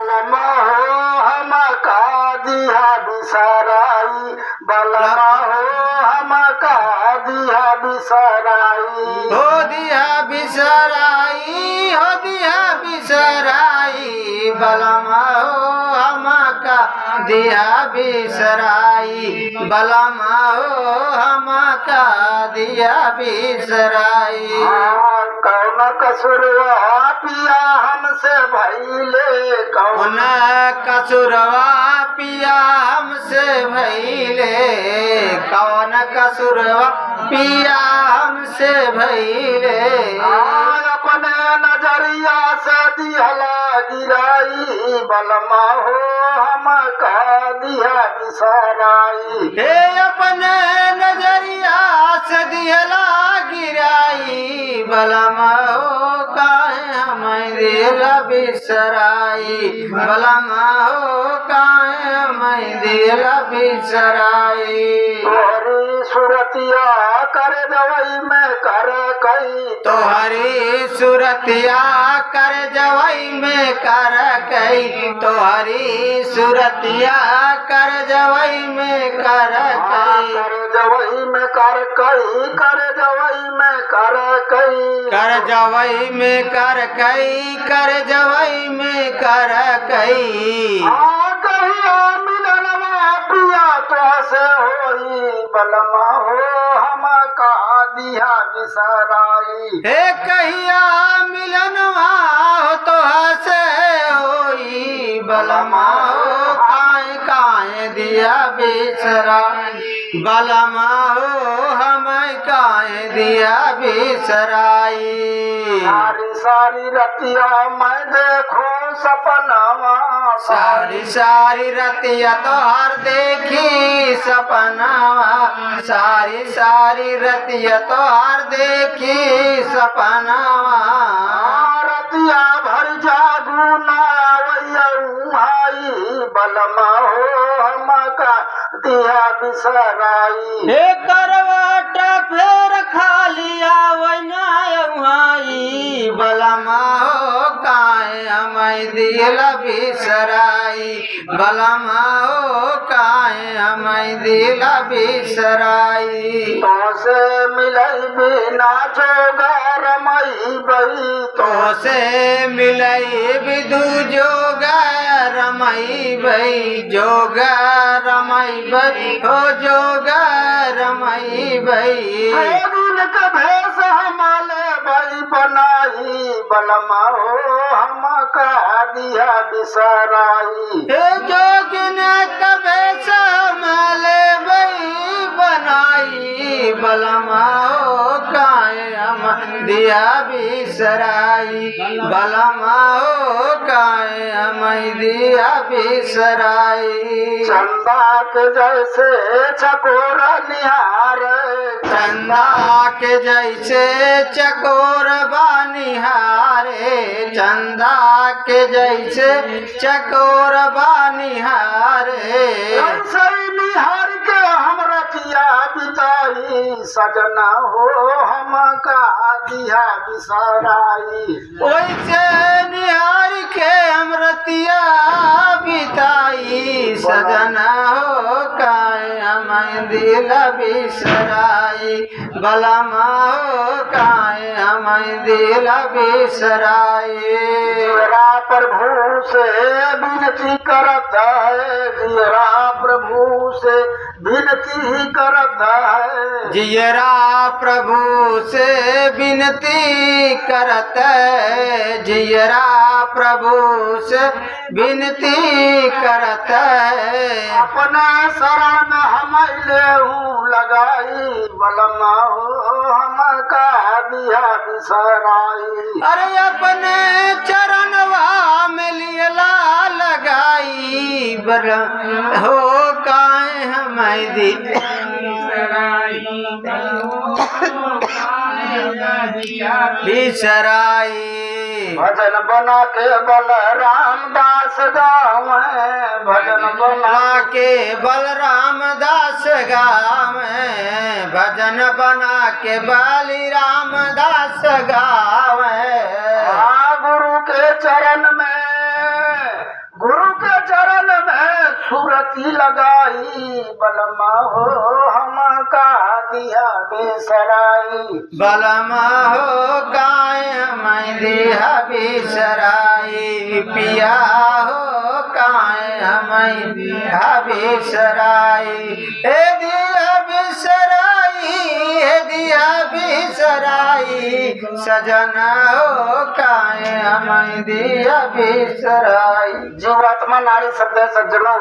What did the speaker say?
बलमा हो हम का दिया बिसराई, बलमा हो हम का दिया बिसराई, हो दिया बिसराई, हो दिया बिसराई, बलमा हो हम का दिया बिसराई, बलमा हो हम का दिया बिसराई। कौन कसुरवा पिया हमसे भइले, कौन कसुरवा पिया हमसे भइले, कौन कसुरवा पिया हमसे भइले, अपने नजरिया से दिहला गिराई, बलमा हो हम का दिया बिसराई, हे अपने नजरिया से दिहला गिराई, बलमा हो काहे हमें दिला बिसराई, बलमा हो काहे हमें दिला बिसराई। तोहरी सूरतिया कर जवई में कर कई, तोहरी सूरतिया कर जवई में कर कई, तोहरी सूरतिया कर जवई में कर कई, कर जवई में कर कई, कर जवई में कर कई, कर जवई में कर कई, कर जवई में कर कई। कहिया मिलनवा पिया तो से होई, बलमा हो हम का दिया बिसराई, हे कहिया मिलनवा हो तो से होई, बलमा हो काहे काहे दिया बिसराई, बलमा हो हमें काहे दिया बिसराई। सारी सारी रतिया मैं देखो सपनावा, सारी सारी रतिया तोहर देखी सपनावा, सारी सारी रतिया तोहर देखी सपनावा, रतिया भर जागू ना भाई, बलमा हो हम का दिया बिसराई, हे करवाट फेर खालिया वनाई, बलमा हो काहे हमें दिला बिसराई, बलमा हो काहे हमें दिला बिसराई। तो से मिलई बिना जोगा रमई बई, तो से मिलई बिदु जोगा रमई बई, जोगा रमई बई, हो जोगा रमई बई। दिन का भेष हमारे बई बनाई, बलमा हो हम का दिया बिसराई, हे जोगिन का भेष हमारे बई बनाई, बलमा हो काहे हम दिया बिसराई, बलमा हो काहे हम दिया बिसराई। चंदा के जैसे चकोर निहार, चंदा के जैसे चकोर बानिहारे, चंदा के जैसे चकोर बानिहारे, सही निहार के हम रतिया बिताई, सजना हो हम का दिया बिसराई, ओइसे निहार के हम रतिया बिताई, सजना हो काहे हमें दिला बिसराई, बलमा हो काहे हमें दिला बिसराई। जियरा प्रभु से विनती करत है, जियरा प्रभु से विनती करत है, जियरा प्रभु से विनती करत है, जियरा प्रभु से विनती करत है, अपने शरण में हम लेहू लगाई, बलमा हो हम का दिया बिसराई, अरे अपने चरणवा में लियला लगाई, बर हो काहे हमें दी बिसराई। भजन बना के बलराम दास गावे, भजन बना के बलराम दास गावे, भजन बना के बलराम दास गावे, गुरु के चरण में बाती लगाई बलमा हो हम का दिया बेसराई बलमा हो काहे हमें दिया बिसराई पिया हो काहे हमें दिया बिसराई हे दिया बिसराई हे दिया बिसराई सजना हो काहे हमें दिया बिसराई। जीवात्मा नारी शब्द है सज्जनों,